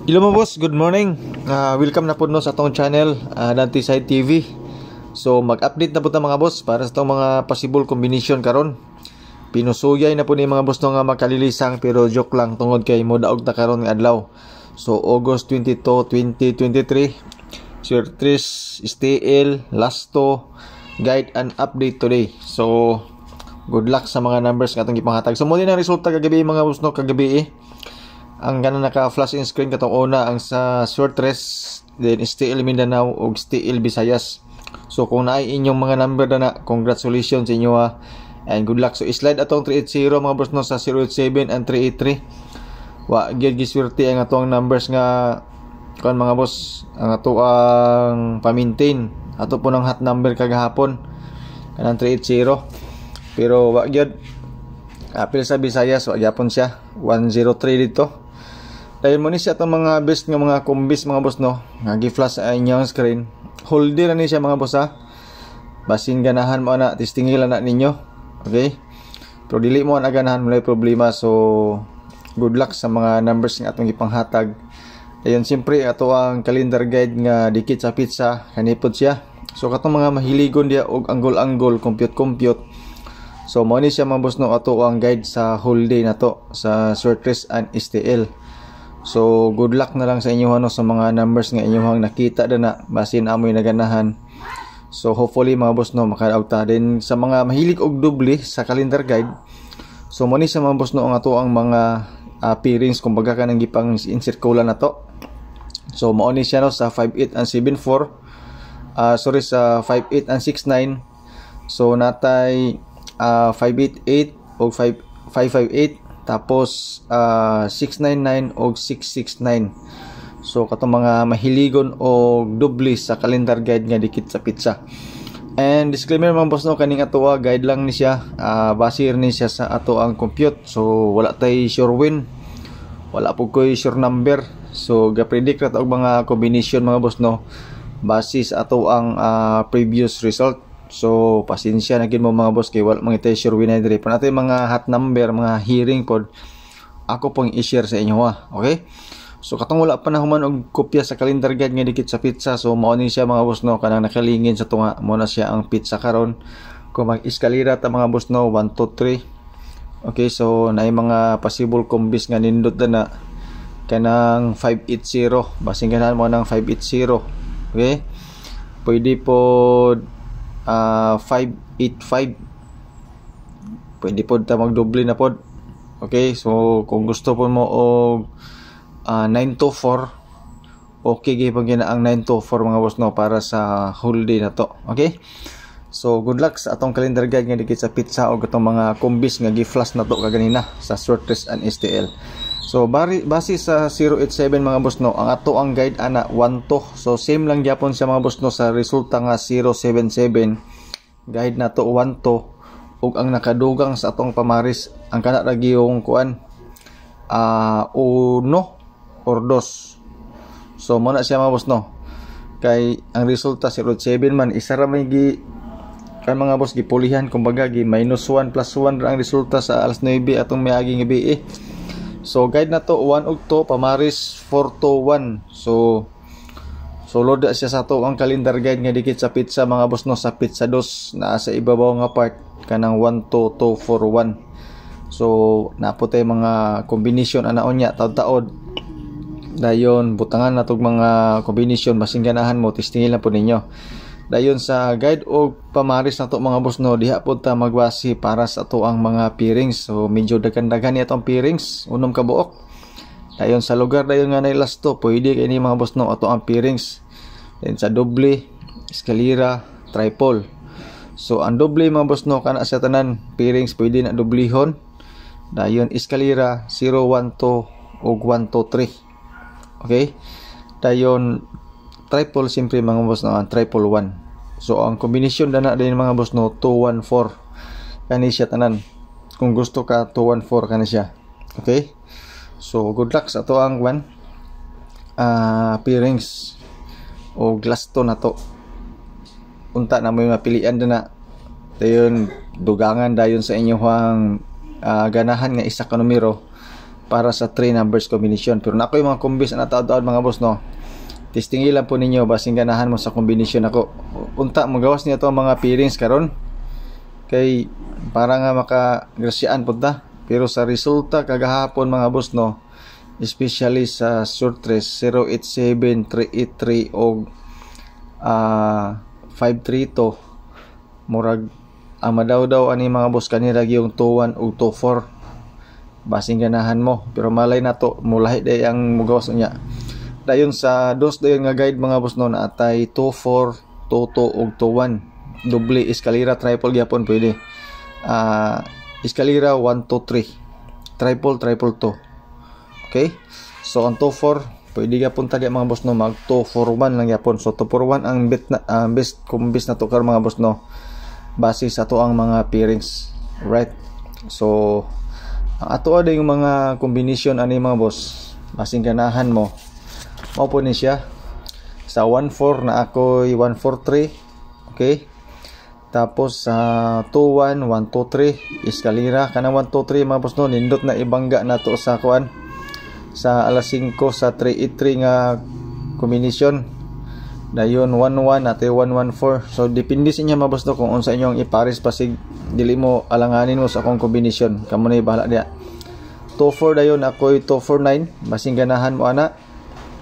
Hello mga boss, good morning. Welcome na po no sa atong channel, Dante Side TV. So mag-update na po ta mga boss para sa itong mga possible combination karon. Pinusuyay na po ni mga boss no nga makalilisang, pero joke lang tungod kay modaog ta karon nga adlaw. So August 22, 2023, Sir Tris, STL, Lasto, guide and update today. So good luck sa mga numbers nga atong gipanghatag. So muli na resulta kagabi mga boss no, kagabi ang ganang naka-flash in screen katong una ang sa Sortres, then STL Mindanao ug STL Visayas. So kung naay inyong mga number na congratulations sa inyo and good luck. So slide atong 380 mga boss no sa 087 and 383. Wa gyud giswerte ang atong numbers nga kon mga boss, ang ato ang pa-maintain ato po ng hot number kagahapon kanang 380, pero wa gyud apil sa Visayas, wa gyapon siya 103 dito. Dahil mo ni siya itong mga best nga mga kombis mga boss no, nga gi-flash sa inyong screen. Holder na ni siya mga boss basin ganahan mo na, tistingilan na ninyo. Okay, pero dili mo na ganahan, may problema. So good luck sa mga numbers nga atong ipanghatag. Ayun, siyempre ato ang calendar guide nga dikit sa pizza kanipod siya. So katong mga mahiligon dia og angle compute. So mo ni siya mga boss no, ato ang guide sa whole day na to sa Sortres and STL. So good luck na lang sa inyo ano, sa mga numbers nga inyong nakita na basin amoy naganahan. So hopefully mga boss no, makadaog ta din sa mga mahilig og doble sa calendar guide. So mo ni sa mga boss no ang ato ang mga pairings kumbaga kanang gipang in-circle na to. So mo ni siya no sa 58 and 74. Sorry, sa 58 and 69. So natay 588 o 558, tapos 699 o 669. So katong mga mahiligon o doble sa calendar guide nga dikit sa pizza. And disclaimer mga boss no, kaning ato guide lang ni siya, basir ni siya sa ato ang compute. So wala tay sure win, wala po koy sure number. So ga-predict ra ta og mga combination mga boss no, base sa ato ang previous result. So pasensya na gid mo mga boss kay wala mga sure win diri pa natin mga hot number, mga hearing pod ako pong i-share sa inyo okay. So katong wala pa na human og kopya sa calendar guide nga dikit sa pizza, so mao ni siya mga boss no, kanang nakalingin sa tunga mo na siya ang pizza karon. Kung mag-eskalera ta mga boss no, 1 2 3. Okay, so naay mga possible combis nga nindot na kanang 580, basing ganahan mo ng 580. Okay, pwede pod 585, pwede po ta magdoble na pod. Okay, so kung gusto po mo og 924, okay gay pag ang 924 mga boss no, para sa whole day na to. Okay, so good luck sa atong calendar guide nga dikit sa pizza o atong mga kombis nga gi-flash na to kaganina sa Sortres and STL. So base sa 087 mga boss no, ang ato ang guide ana 12. So same lang gyapon sa mga boss no sa resulta nga 077. Guide na to 12 ug ang nakadugang sa atong pamaris ang kana ra giyong kuan 1 or 2. So mo na siya mga boss no, kay ang resulta 087 man isa ra may gi kan mga boss gipulihan, kumbaga gi -1 + 1 ra ang resulta sa alas 9 atong miagi nga gabi. So guide na to 1 ug 2, pamaris 4 to 1. So load siya sa to ang calendar guide nga dikit sa pizza mga boss no, sa pizza dos na sa ibabaw nga part kanang 1 to 2 4 1. So naputay mga combination ana unya taud-taud. Dayon butangan na tog mga combination basing ganahan mo, testingin lang po ninyo. Dayon sa guide og pamaris na to mga boss no, diha pod ta magbasi para sa ato ang mga pairings. So medyo daghan-daghan ni atong pairings, unom ka buok. Dayon sa lugar dayon nga nay Lasto, pwede kay ni mga boss no ato ang pairings. Then sa doble, eskalera, triple. So ang doble mga boss no, kana sa tanan pairings pwede na doblehon. Dayon eskalera 012 ug 123. Okay, dayon triple siyempre mga boss no, ang triple 1. So ang combination dana din mga boss no, 214 kani siya tanan. Kung gusto ka 214 kani siya. Okay, so good luck sa to ang pairings o Lasto na to. Unta na may mapilian dana. Dayon dugangan dayon sa inyong ganahan nga isa ka numero para sa 3 numbers combination. Pero na ako yung mga combis na taod-taod mga boss no. Testing lang po ninyo basing ganahan mo sa combination ako. Unta magawas niya to mga pairings karon. Kay para nga makagrasyaan punta. Pero sa resulta kagahapon mga boss no, especially sa short trace 087, 383 o 532 murag ang madaw-daw ani mga boss kanira yung 21 o 24 basing ganahan mo. Pero malay na to mulahi day ang mugawas niya. Dayon sa dos dayon nga guide mga boss no na atay 24, 22 ug 21. Doble eskalera, triple gyapon pwede. Eskalera 1 2 3. Triple 2. Okay? So ang 24 pwede gyapon ta mga boss no mag 241 lang gyapon. So 241 ang best combis na to kar mga boss no. Base sa to ang mga pairings. Right? So ang ato ada yung mga combination ani mga boss. Basing ganahan mo. Mao po ni siya. Sa 14 na ako'y 143. Okay? Tapos sa 21, 123 eskalera kanang 123 mga boss no nindot na ibangga nato sa kuan sa alas 5 sa 383 nga combination. Dayon 11 nato 114. So depende sa inyo mga boss no kung unsa inyong ipares pasig dili mo alanganin mo sa akong combination. Kamo na bahala dia. 24 dayon ako'y 249 basing ganahan mo ana.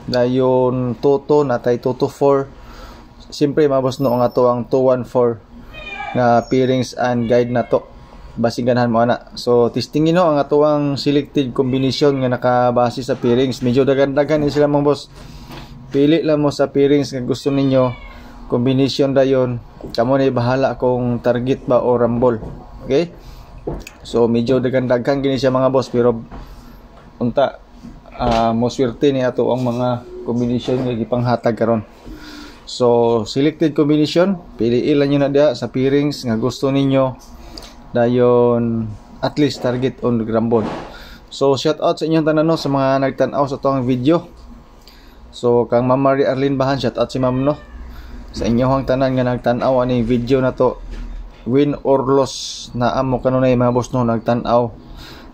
Dayon toto natay 224. Siyempre mga boss no ang ato ang 214 nga pairings and guide na to basing ganahan mo ana. So testingin no ang ato ang selected combination nga nakabase sa pairings. Medyo dagan-dagan ni sila mga boss. Pili lang mo sa pairings nga gusto ninyo, combination dayon. Kamo na bahala kung target ba o rumble. Okay? So medyo dagan-dagan gini siya mga boss pero unta mo swerte ni ato ang mga combination nga gipanghatag karon. So selected combination, piliin lang nyo na dia sa pairings nga gusto ninyo. Dayon at least target on rumble. So shout out sa inyong tanan no sa mga nagtan-aw sa tong video. So kang Ma'am Marie Arlene Bahan, shout out si Ma'am no. Sa inyong tanan nga nagtan-aw ani video na to, win or loss na amo kanunay mga boss no nagtan-aw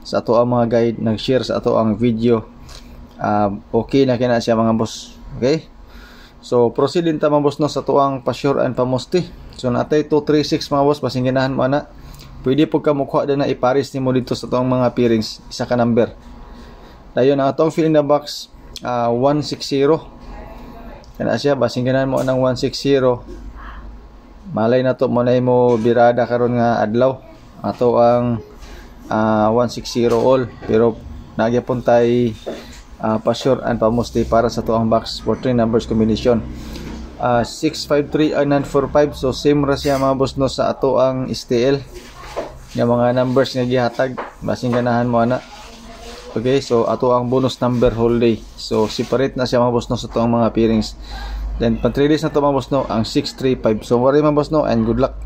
sa ato ang mga guide, nag-share sa ato ang video. Okay na kina siya mga boss. Okay? So proceed din ta mga boss no sa ato ang pa-sure and pa-musti. So natay 236 mga boss basing ganahan mo ana. Pwede po ka mukha na ipares nimo dito sa atong mga pairings isa ka number. Dayon ang atong fill in the box 160. Kana siya basing ganahan mo anang 160. Malay na to mo na mo birada karon nga adlaw. Ato ang 160 all pero nagyapon tay pa-sure and pa-musti para sa to ang box for 3 numbers combination. 653 and 945. So same ra siya mga boss no sa ato ang STL. Yung mga numbers nga gihatag basing ganahan mo ana. Okay, so ato ang bonus number whole day. So separate na siya mga boss no sa to ang mga pairings. Then pag 3 days na to mga boss no ang 635. So worry mga boss no and good luck.